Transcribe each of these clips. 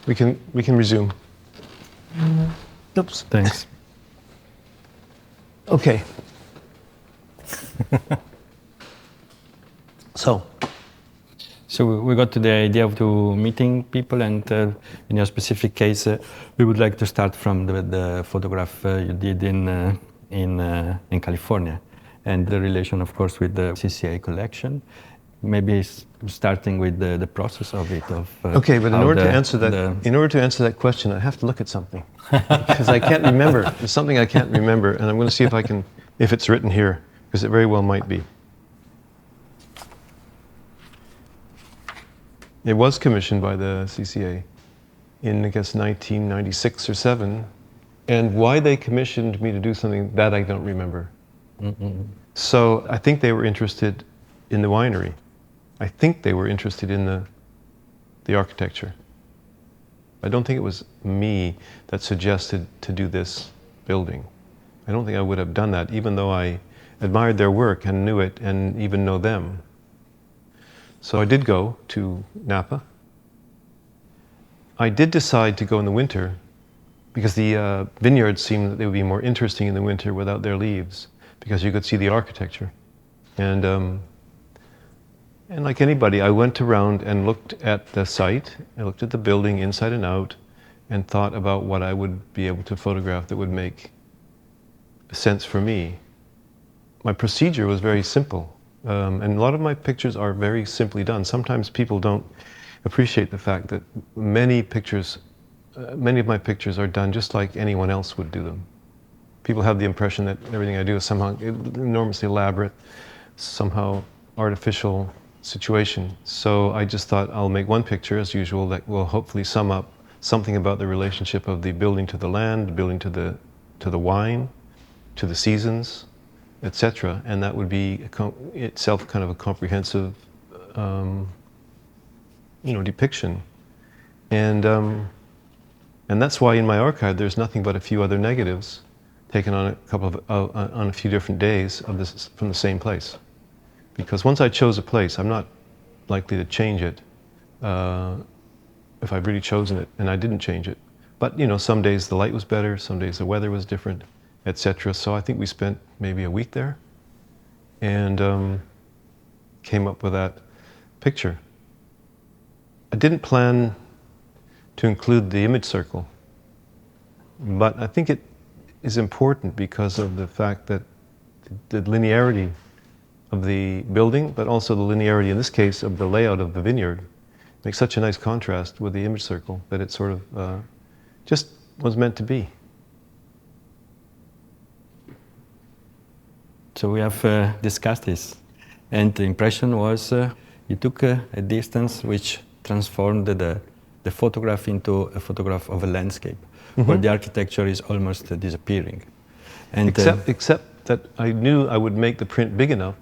we can resume. Oops. Thanks. Okay. So we got to the idea of meeting people, and in your specific case, we would like to start from the photograph you did in California, and the relation, of course, with the CCA collection. Maybe starting with the process of it. Okay, but in order to answer that question, I have to look at something because I can't remember. There's something I can't remember, and I'm going to see if it's written here, because it very well might be. It was commissioned by the CCA in, I guess, 1996 or 7, and why they commissioned me to do something that I don't remember. Mm-mm. So I think they were interested in the winery. I think they were interested in the architecture. I don't think it was me that suggested to do this building. I don't think I would have done that, even though I admired their work and knew it and even know them. So I did go to Napa. I did decide to go in the winter because the vineyards seemed that they would be more interesting in the winter without their leaves, because you could see the architecture. And like anybody, I went around and looked at the site, I looked at the building inside and out, and thought about what I would be able to photograph that would make sense for me. My procedure was very simple. And a lot of my pictures are very simply done. Sometimes people don't appreciate the fact that many of my pictures are done just like anyone else would do them. People have the impression that everything I do is somehow enormously elaborate, somehow artificial situation. So I just thought I'll make one picture as usual that will hopefully sum up something about the relationship of the building to the land, the building to the wine, to the seasons, etc. And that would be itself kind of a comprehensive, depiction. And that's why in my archive there's nothing but a few other negatives taken on a few different days of this from the same place. Because once I chose a place, I'm not likely to change it if I've really chosen it, and I didn't change it. But some days the light was better, some days the weather was different, etc. So I think we spent maybe a week there and came up with that picture. I didn't plan to include the image circle, but I think it is important because of the fact that the linearity of the building, but also the linearity in this case of the layout of the vineyard makes such a nice contrast with the image circle that it sort of just was meant to be. So we have discussed this, and the impression was you took a distance which transformed the photograph into a photograph of a landscape, where the architecture is almost disappearing. And except that I knew I would make the print big enough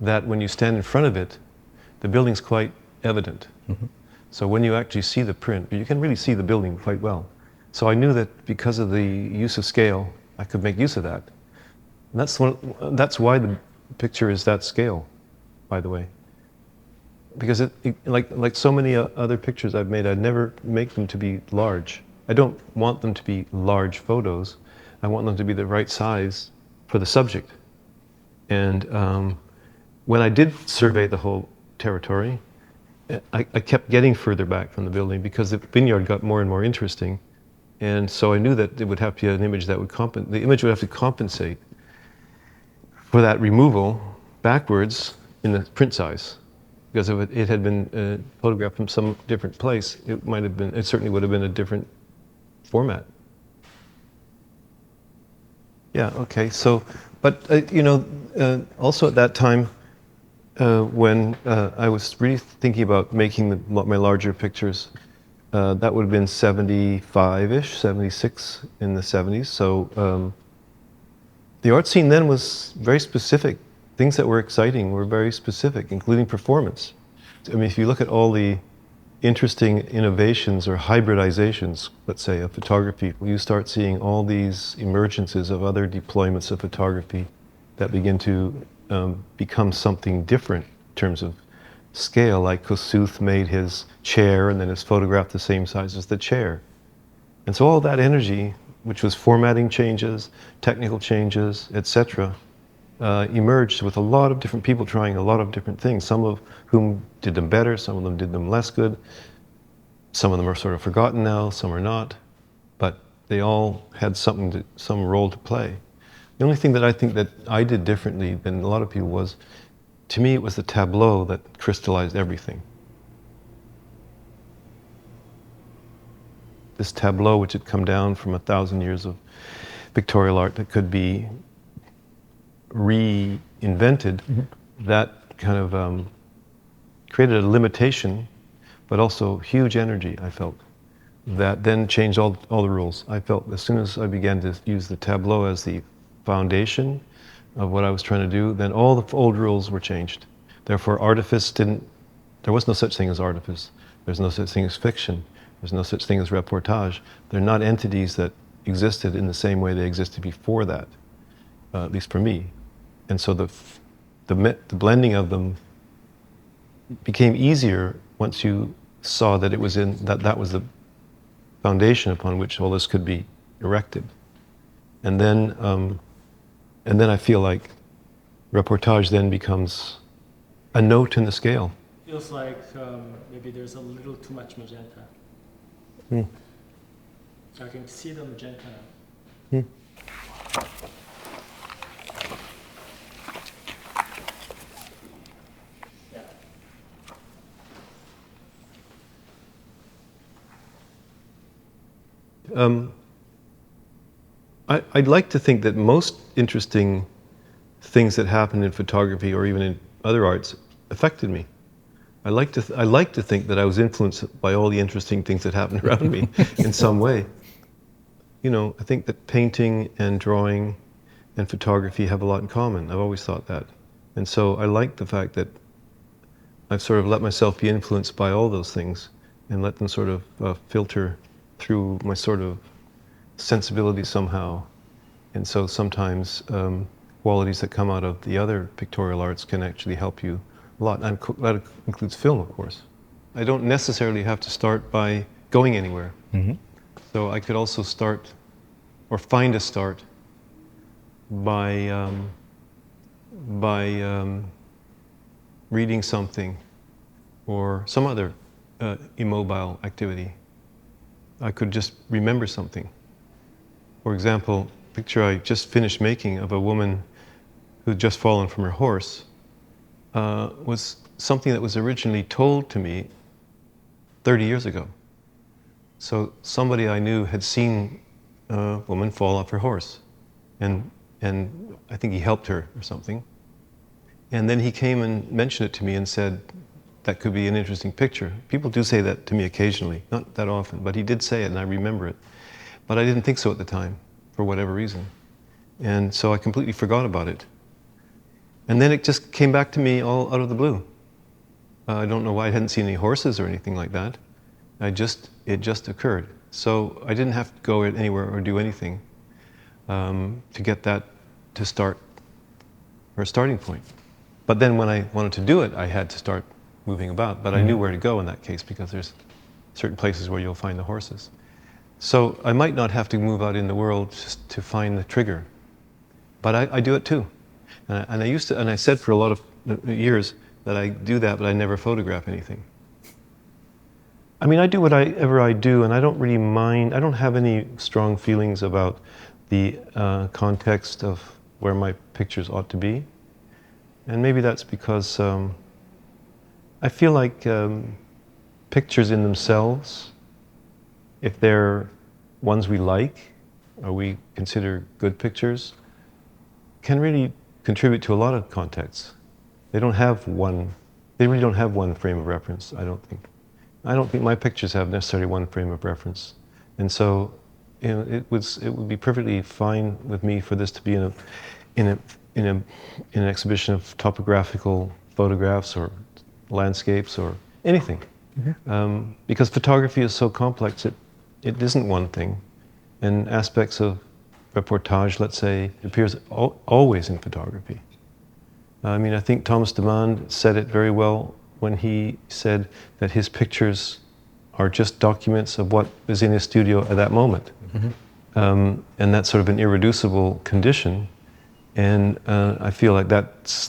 that when you stand in front of it, the building's quite evident. So when you actually see the print, you can really see the building quite well. So I knew that because of the use of scale, I could make use of that. And that's why the picture is that scale, by the way. Because like so many other pictures I've made, I'd never make them to be large. I don't want them to be large photos. I want them to be the right size for the subject. And when I did survey the whole territory, I kept getting further back from the building because the vineyard got more and more interesting. And so I knew that it would have to be an image that would the image would have to compensate for that removal backwards in the print size. Because if it had been photographed from some different place, it certainly would have been a different format. Yeah, okay, so, but also at that time, when I was really thinking about making my larger pictures, that would have been 75-ish, 76 in the 70s. So the art scene then was very specific. Things that were exciting were very specific, including performance. I mean, if you look at all the interesting innovations or hybridizations, let's say, of photography, you start seeing all these emergences of other deployments of photography that begin to become something different in terms of scale, like Kossuth made his chair and then his photograph the same size as the chair. And so all that energy, which was formatting changes, technical changes, etc., emerged with a lot of different people trying a lot of different things, some of whom did them better, some of them did them less good. Some of them are sort of forgotten now, some are not, but they all had some role to play. The only thing that I think that I did differently than a lot of people was, to me, it was the tableau that crystallized everything. This tableau, which had come down from 1,000 years of pictorial art that could be reinvented, that kind of created a limitation, but also huge energy, I felt, that then changed all the rules. I felt as soon as I began to use the tableau as the foundation of what I was trying to do, then all the old rules were changed. Therefore, artifice there was no such thing as artifice. There's no such thing as fiction. There's no such thing as reportage. They're not entities that existed in the same way they existed before that, at least for me. And so the blending of them became easier once you saw that it was that was the foundation upon which all this could be erected. And then I feel like reportage then becomes a note in the scale. Feels like maybe there's a little too much magenta. So I can see the magenta now. I'd like to think that most interesting things that happen in photography or even in other arts affected me. I like to think that I was influenced by all the interesting things that happened around me in some way. You know, I think that painting and drawing and photography have a lot in common. I've always thought that. And so I like the fact that I've sort of let myself be influenced by all those things and let them sort of filter through my sort of sensibility somehow. And so sometimes qualities that come out of the other pictorial arts can actually help you a lot. And that includes film, of course. I don't necessarily have to start by going anywhere. So I could also start, or find a start, by reading something or some other immobile activity. I could just remember something. For example, a picture I just finished making of a woman who'd just fallen from her horse was something that was originally told to me 30 years ago. So somebody I knew had seen a woman fall off her horse, and I think he helped her or something. And then he came and mentioned it to me and said, that could be an interesting picture. People do say that to me occasionally, not that often, but he did say it and I remember it. But I didn't think so at the time, for whatever reason. And so I completely forgot about it. And then it just came back to me all out of the blue. I don't know why I hadn't seen any horses or anything like that. It just occurred. So I didn't have to go anywhere or do anything to get that to start, or a starting point. But then when I wanted to do it, I had to start moving about. But I knew where to go in that case because there's certain places where you'll find the horses. So I might not have to move out in the world just to find the trigger, but I do it too. And I said for a lot of years that I do that, but I never photograph anything. I mean, I do whatever I do, and I don't really mind. I don't have any strong feelings about the context of where my pictures ought to be. And maybe that's because I feel like pictures in themselves, if they're ones we like, or we consider good pictures, can really contribute to a lot of contexts. They really don't have one frame of reference, I don't think. I don't think my pictures have necessarily one frame of reference. And so, you know, it would be perfectly fine with me for this to be in an exhibition of topographical photographs or landscapes or anything. Because photography is so complex, it isn't one thing. And aspects of reportage, let's say, appears always in photography. I mean, I think Thomas Demand said it very well when he said that his pictures are just documents of what is in his studio at that moment. And that's sort of an irreducible condition. And I feel like that's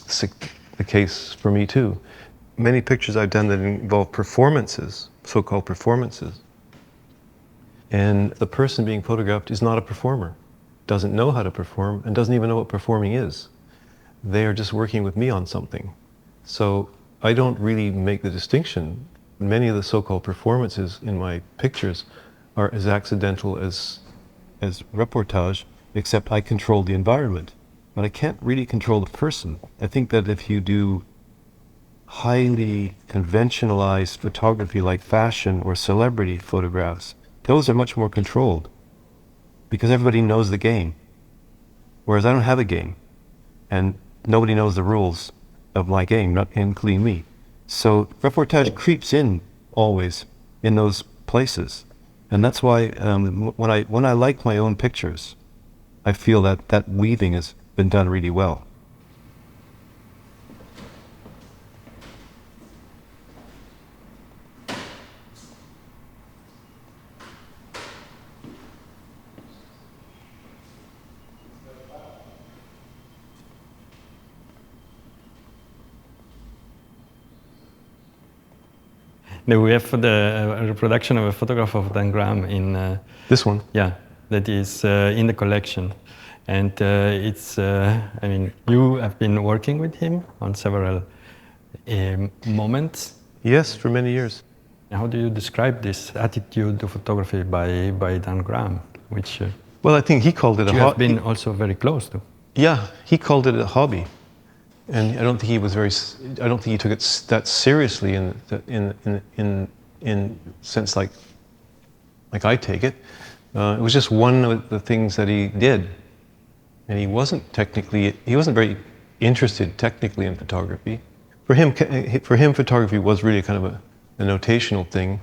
the case for me too. Many pictures I've done that involve performances, so-called performances. And the person being photographed is not a performer, doesn't know how to perform, and doesn't even know what performing is. They are just working with me on something. So I don't really make the distinction. Many of the so-called performances in my pictures are as accidental as reportage, except I control the environment. But I can't really control the person. I think that if you do highly conventionalized photography like fashion or celebrity photographs, those are much more controlled because everybody knows the game. Whereas I don't have a game and nobody knows the rules of my game, not including me. So reportage creeps in always in those places. And that's why when I like my own pictures, I feel that weaving has been done really well. Now we have the reproduction of a photograph of Dan Graham in... This one? Yeah, that is in the collection. And it's, I mean, you have been working with him on several moments. Yes, for many years. How do you describe this attitude to photography by Dan Graham, which well, I think he called it a you hobby. have been also very close to? Yeah, he called it a hobby, and I don't think he was I don't think he took it that seriously in sense like I take it. It was just one of the things that he did, and he wasn't very interested technically in photography. For him, photography was really kind of a notational thing,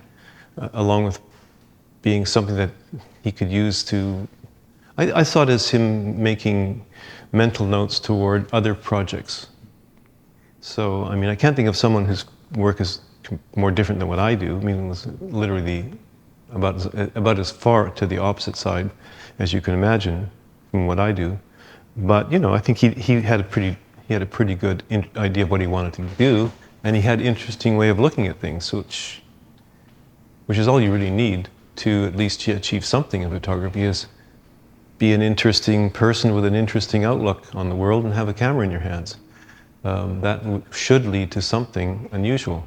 along with being something that he could use to. I saw it as him making mental notes toward other projects. So, I mean, I can't think of someone whose work is more different than what I do. I mean, it was literally about as far to the opposite side as you can imagine from what I do. But, you know, I think he had a pretty good idea of what he wanted to do, and he had an interesting way of looking at things, which is all you really need to at least achieve something in photography, is be an interesting person with an interesting outlook on the world and have a camera in your hands. That should lead to something unusual.